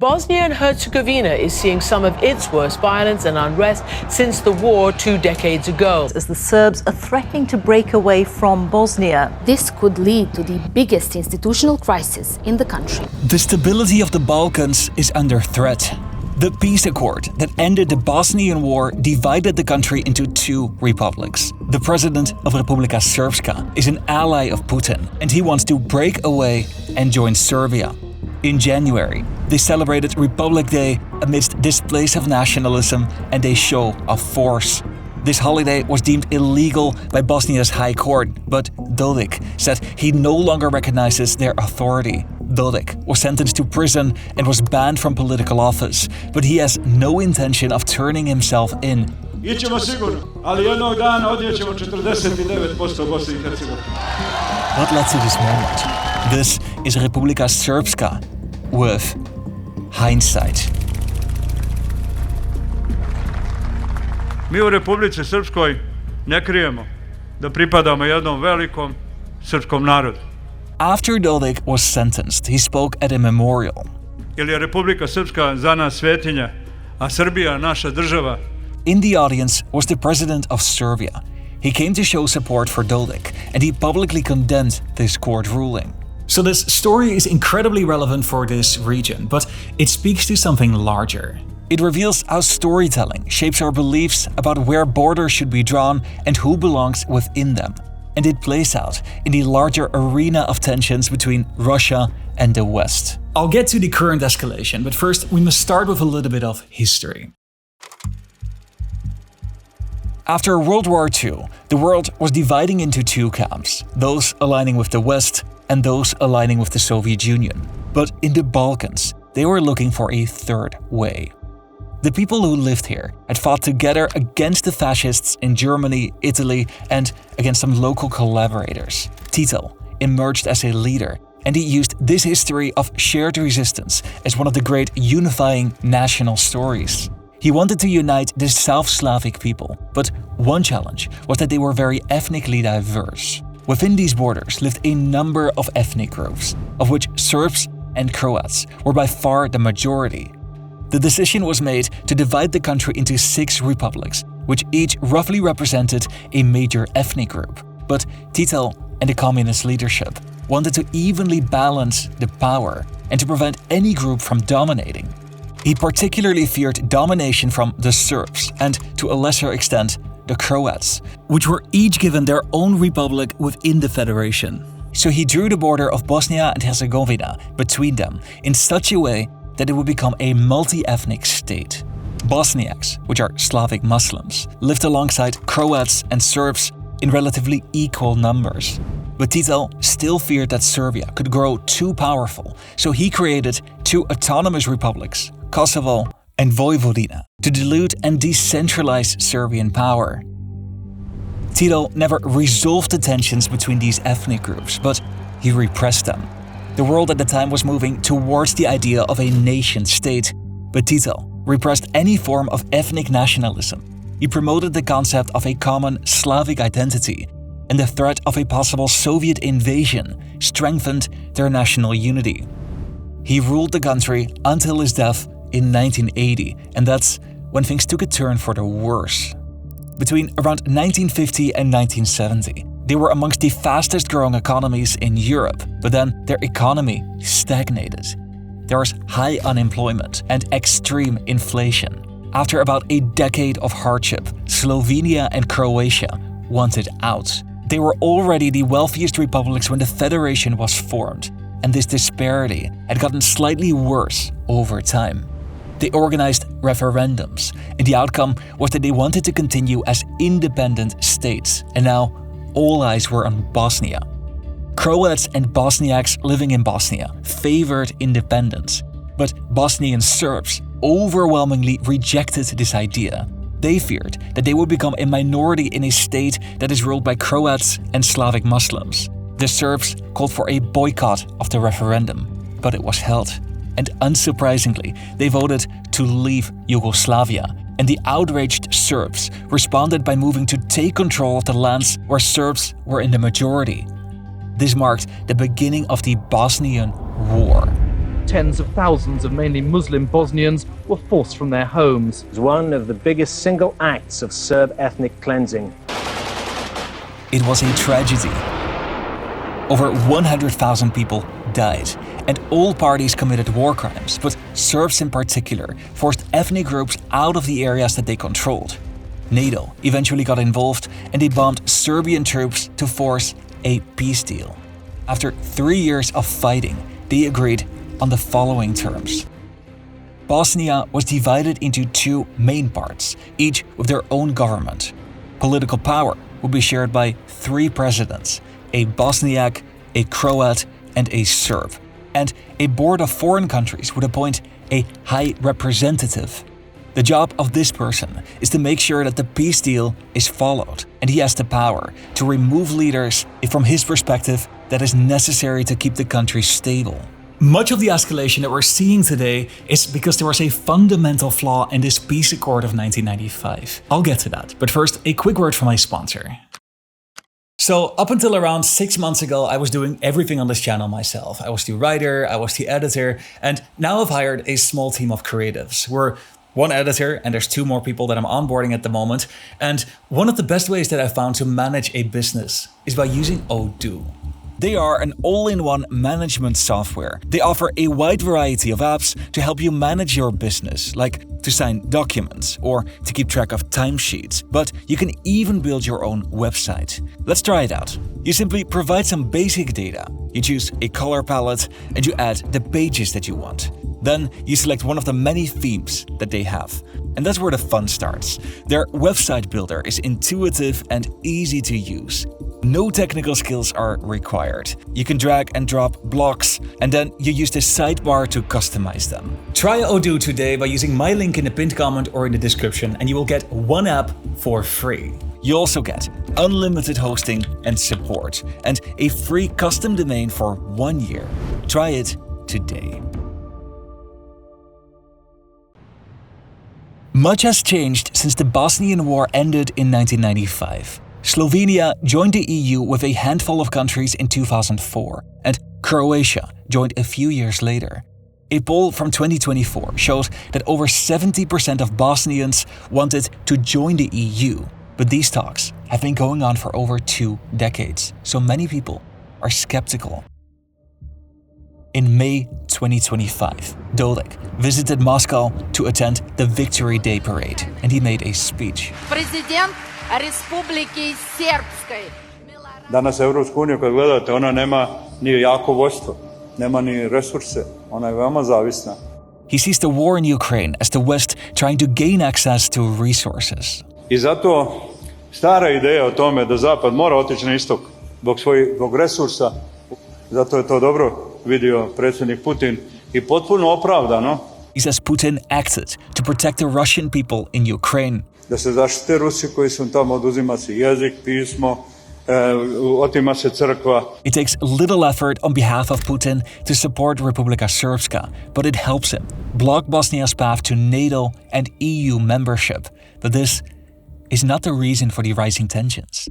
Bosnia and Herzegovina is seeing some of its worst violence and unrest since the war 2 decades ago. As the Serbs are threatening to break away from Bosnia. This could lead to the biggest institutional crisis in the country. The stability of the Balkans is under threat. The peace accord that ended the Bosnian War divided the country into 2 republics. The president of Republika Srpska is an ally of Putin, and he wants to break away and join Serbia. In January, they celebrated Republic Day amidst displays of nationalism and a show of force. This holiday was deemed illegal by Bosnia's High Court, but Dodik said he no longer recognizes their authority. Dodik was sentenced to prison and was banned from political office, but he has no intention of turning himself in. Ićemo sigurno, ali jednog dana odnijećemo 49% Bosne i Hercegovine. What led to this moment? This is Republika Srpska with hindsight. Mi u Republici Srpskoj ne krijemo da pripadamo jednom velikom srpskom narodu. After Dodik was sentenced, he spoke at a memorial. Jer je Republika Srpska za nas svetinja, a Srbija naša država. In the audience was the president of Serbia. He came to show support for Dodik, and he publicly condemned this court ruling. So this story is incredibly relevant for this region, but it speaks to something larger. It reveals how storytelling shapes our beliefs about where borders should be drawn and who belongs within them. And it plays out in the larger arena of tensions between Russia and the West. I'll get to the current escalation, but first we must start with a little bit of history. After World War II, the world was dividing into 2 camps, those aligning with the West and those aligning with the Soviet Union. But in the Balkans, they were looking for a third way. The people who lived here had fought together against the fascists in Germany, Italy, and against some local collaborators. Tito emerged as a leader, and he used this history of shared resistance as one of the great unifying national stories. He wanted to unite the South Slavic people, but one challenge was that they were very ethnically diverse. Within these borders lived a number of ethnic groups, of which Serbs and Croats were by far the majority. The decision was made to divide the country into 6 republics, which each roughly represented a major ethnic group. But Tito and the communist leadership wanted to evenly balance the power and to prevent any group from dominating. He particularly feared domination from the Serbs and, to a lesser extent, the Croats, which were each given their own republic within the federation. So he drew the border of Bosnia and Herzegovina between them in such a way that it would become a multi-ethnic state. Bosniaks, which are Slavic Muslims, lived alongside Croats and Serbs in relatively equal numbers. But Tito still feared that Serbia could grow too powerful, so he created 2 autonomous republics, Kosovo and Vojvodina, to dilute and decentralize Serbian power. Tito never resolved the tensions between these ethnic groups, but he repressed them. The world at the time was moving towards the idea of a nation-state, but Tito repressed any form of ethnic nationalism. He promoted the concept of a common Slavic identity, and the threat of a possible Soviet invasion strengthened their national unity. He ruled the country until his death in 1980, and that's when things took a turn for the worse. Between around 1950 and 1970, they were amongst the fastest growing economies in Europe, but then their economy stagnated. There was high unemployment and extreme inflation. After about a decade of hardship, Slovenia and Croatia wanted out. They were already the wealthiest republics when the federation was formed, and this disparity had gotten slightly worse over time. They organized referendums, and the outcome was that they wanted to continue as independent states, and now all eyes were on Bosnia. Croats and Bosniaks living in Bosnia favored independence, but Bosnian Serbs overwhelmingly rejected this idea. They feared that they would become a minority in a state that is ruled by Croats and Slavic Muslims. The Serbs called for a boycott of the referendum, but it was held. And unsurprisingly, they voted to leave Yugoslavia, and the outraged Serbs responded by moving to take control of the lands where Serbs were in the majority. This marked the beginning of the Bosnian War. tens of thousands of mainly Muslim Bosnians were forced from their homes. It was one of the biggest single acts of Serb ethnic cleansing. It was a tragedy. Over 100,000 people died, and all parties committed war crimes, but Serbs in particular forced ethnic groups out of the areas that they controlled. NATO eventually got involved, and they bombed Serbian troops to force a peace deal. After 3 years of fighting, they agreed on the following terms. Bosnia was divided into two main parts, each with their own government. Political power would be shared by 3 presidents, a Bosniak, a Croat, and a Serb. And a board of foreign countries would appoint a high representative. The job of this person is to make sure that the peace deal is followed, and he has the power to remove leaders if, from his perspective, that is necessary to keep the country stable. Much of the escalation that we're seeing today is because there was a fundamental flaw in this peace accord of 1995. I'll get to that, but first, a quick word from my sponsor. So up until around 6 months ago, I was doing everything on this channel myself. I was the writer, I was the editor, and now I've hired a small team of creatives. We're 1 editor, and there's 2 more people that I'm onboarding at the moment. And one of the best ways that I found to manage a business is by using Odoo. They are an all-in-one management software. They offer a wide variety of apps to help you manage your business, like to sign documents or to keep track of timesheets. But you can even build your own website. Let's try it out. You simply provide some basic data. You choose a color palette and you add the pages that you want. Then you select one of the many themes that they have. And that's where the fun starts. Their website builder is intuitive and easy to use. No technical skills are required. You can drag and drop blocks, and then you use the sidebar to customize them. Try Odoo today by using my link in the pinned comment or in the description, and you will get 1 app for free. You also get unlimited hosting and support, and a free custom domain for 1 year. Try it today. Much has changed since the Bosnian War ended in 1995. Slovenia joined the EU with a handful of countries in 2004, and Croatia joined a few years later. A poll from 2024 showed that over 70% of Bosnians wanted to join the EU, but these talks have been going on for over 2 decades, so many people are skeptical. In May 2025, Dodik visited Moscow to attend the Victory Day parade, and he made a speech. President Republike Srpske. Danas Evropsku uniju kad gledate, ona nema ni jako vojstvo, nema ni resurse, ona je veoma zavisna. He sees the war in Ukraine as the West trying to gain access to resources. I zato stara ideja o tome da Zapad mora otići na istok zbog resursa, zato je to dobro vidio predsjednik Putin I potpuno opravdano. He says Putin acted to protect the Russian people in Ukraine. Da se zaštite Rusi koji su tamo, oduzima se jezik, pismo, otima se crkva. It takes little effort on behalf of Putin to support Republika Srpska, but it helps him block Bosnia's path to NATO and EU membership. But this is not the reason for the rising tensions.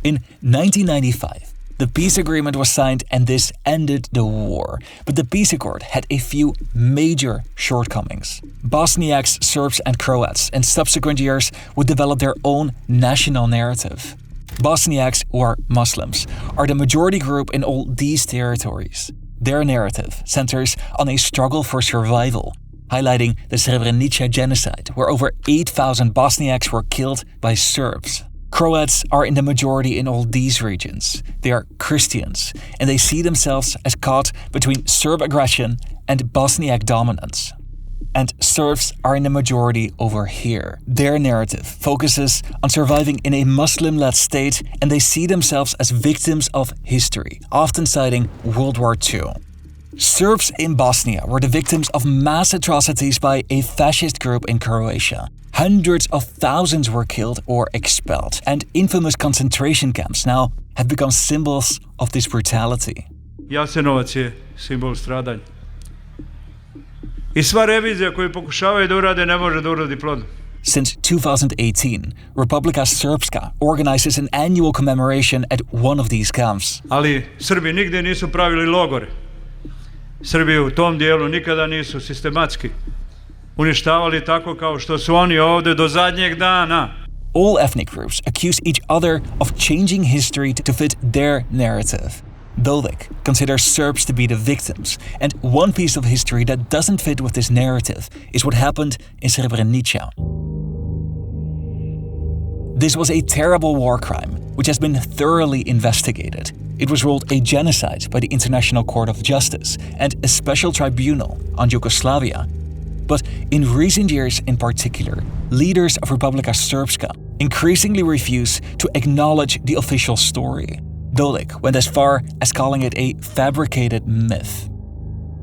In 1995, the peace agreement was signed and this ended the war. But the peace accord had a few major shortcomings. Bosniaks, Serbs and Croats in subsequent years would develop their own national narrative. Bosniaks, who are Muslims, are the majority group in all these territories. Their narrative centers on a struggle for survival, highlighting the Srebrenica genocide, where over 8,000 Bosniaks were killed by Serbs. Croats are in the majority in all these regions. They are Christians, and they see themselves as caught between Serb aggression and Bosniak dominance. And Serbs are in the majority over here. Their narrative focuses on surviving in a Muslim-led state, and they see themselves as victims of history, often citing World War II. Serbs in Bosnia were the victims of mass atrocities by a fascist group in Croatia. Hundreds of thousands were killed or expelled, and infamous concentration camps now have become symbols of this brutality. Jasenovac je simbol stradanja. I sva revizija koju pokušavaju da urade ne može da uradi plodno. Since 2018, Republika Srpska organizes an annual commemoration at one of these camps. Ali Srbi nigde nisu pravili logore. Srbiju u tom dijelu nikada nisu sistematski uništavali tako kao što su oni ovdje do zadnjeg dana. All ethnic groups accuse each other of changing history to fit their narrative. Dodik considers Serbs to be the victims, and one piece of history that doesn't fit with this narrative is what happened in Srebrenica. This was a terrible war crime, which has been thoroughly investigated. It was ruled a genocide by the International Court of Justice and a special tribunal on Yugoslavia. But in recent years in particular, leaders of Republika Srpska increasingly refuse to acknowledge the official story. Dodik went as far as calling it a fabricated myth.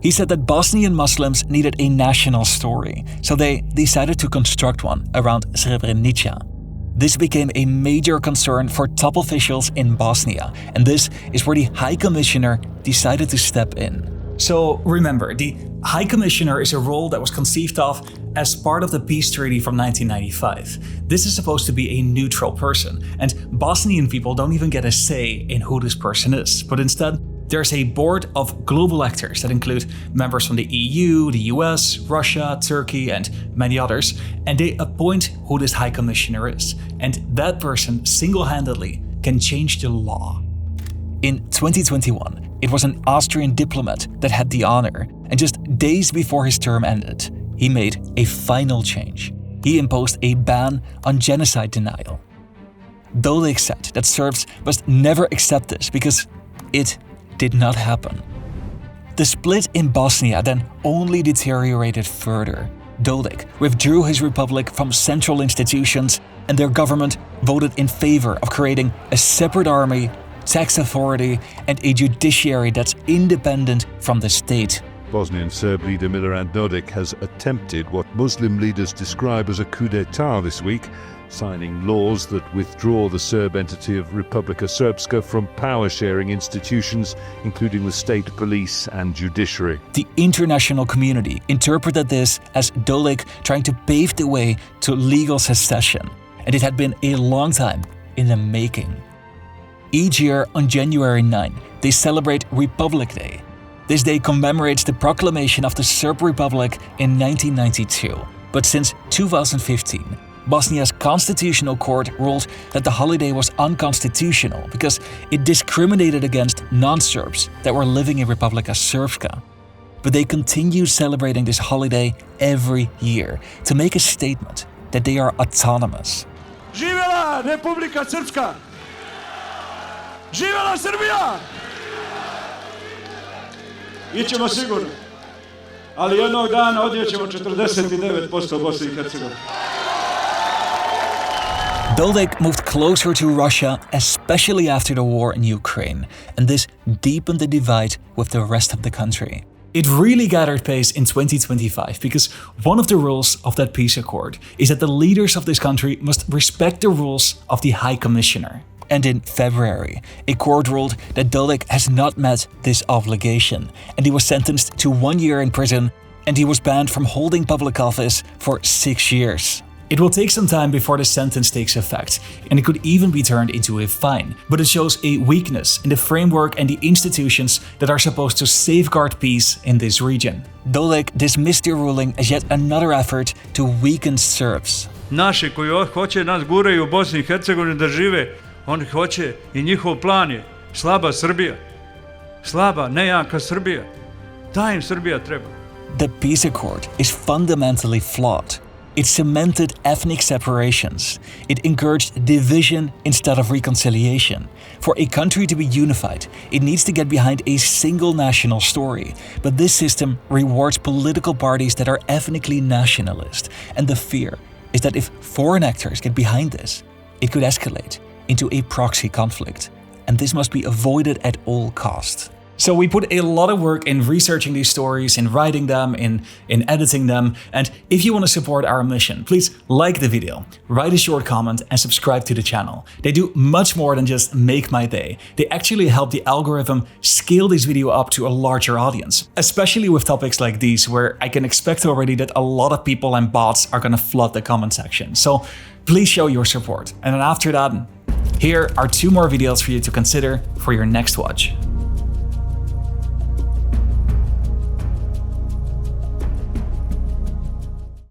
He said that Bosnian Muslims needed a national story, so they decided to construct one around Srebrenica. This became a major concern for top officials in Bosnia, and this is where the High Commissioner decided to step in. So remember, the High Commissioner is a role that was conceived of as part of the peace treaty from 1995. This is supposed to be a neutral person, and Bosnian people don't even get a say in who this person is, but instead there's a board of global actors that include members from the EU, the US, Russia, Turkey, and many others, and they appoint who this High Commissioner is, and that person single-handedly can change the law. In 2021, it was an Austrian diplomat that had the honor, and just days before his term ended, he made a final change. He imposed a ban on genocide denial. Dodik said that Serbs must never accept this because it did not happen. The split in Bosnia then only deteriorated further. Dodik withdrew his republic from central institutions, and their government voted in favor of creating a separate army, tax authority, and a judiciary that's independent from the state. Bosnian Serb leader Milorad Dodik has attempted what Muslim leaders describe as a coup d'etat this week, signing laws that withdraw the Serb entity of Republika Srpska from power-sharing institutions, including the state police and judiciary. The international community interpreted this as Dodik trying to pave the way to legal secession, and it had been a long time in the making. Each year on January 9, they celebrate Republic Day. This day commemorates the proclamation of the Serb Republic in 1992. But since 2015, Bosnia's constitutional court ruled that the holiday was unconstitutional because it discriminated against non-Serbs that were living in Republika Srpska. But they continue celebrating this holiday every year to make a statement that they are autonomous. Živela Republika Srpska! Živela Serbia! Ićemo sigurno, ali jednog dana odjećemo 49% Bosne i Hercegovine. Dodik moved closer to Russia, especially after the war in Ukraine, and this deepened the divide with the rest of the country. It really gathered pace in 2025 because one of the rules of that peace accord is that the leaders of this country must respect the rules of the High Commissioner. And in February, a court ruled that Dodik has not met this obligation, and he was sentenced to 1 year in prison, and he was banned from holding public office for 6 years. It will take some time before the sentence takes effect, and it could even be turned into a fine, but it shows a weakness in the framework and the institutions that are supposed to safeguard peace in this region. Dodik dismissed the ruling as yet another effort to weaken Serbs. Naši koji hoće nas guraju u Bosni i Hercegovini da žive, oni hoće i njihov plan je slaba Srbija. Slaba, nejaka Srbija. Da im Srbija treba. The peace accord is fundamentally flawed. It cemented ethnic separations. It encouraged division instead of reconciliation. For a country to be unified, it needs to get behind a single national story. But this system rewards political parties that are ethnically nationalist. And the fear is that if foreign actors get behind this, it could escalate into a proxy conflict. And this must be avoided at all costs. So we put a lot of work in researching these stories, in writing them, in editing them. And if you want to support our mission, please like the video, write a short comment, and subscribe to the channel. They do much more than just make my day. They actually help the algorithm scale this video up to a larger audience, especially with topics like these, where I can expect already that a lot of people and bots are going to flood the comment section. So please show your support. And then after that, here are 2 more videos for you to consider for your next watch.